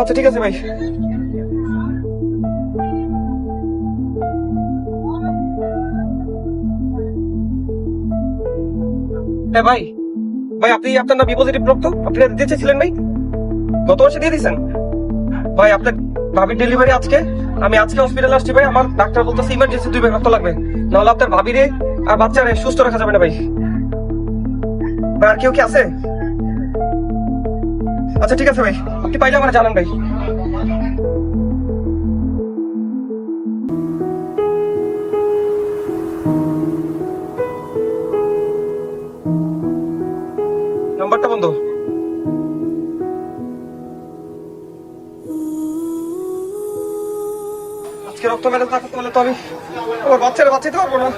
আচ্ছা ঠিক আছে ভাই। হ্যাঁ ভাই, ভাই আপনি আপনার না বি পজিটিভ রক্ত আপনি দিতে চেয়েছিলেন ভাই, গত মাসে দিয়ে দিয়েছেন। ভাই আপনার ভাবির ডেলিভারি আজকে, আমি আজকে হসপিটালে আসছি ভাই, আমার ডাক্তার বলতেছে ইমার্জেন্সি 2 ব্যাগ রক্ত লাগবে, নাহলে আপনার ভাবিরে আর বাচ্চারে সুস্থ রাখা যাবে না ভাই। ভাই আর কেউ কি আছে? আচ্ছা ঠিক আছে ভাই, আপনি পাইলে আমার জানান ভাই। নাম্বারটা বন্ধ। আজকে রক্ত মেলে থাকতে হলে তো আমি আমার বাচ্চারা বাঁচাতে পারবো না।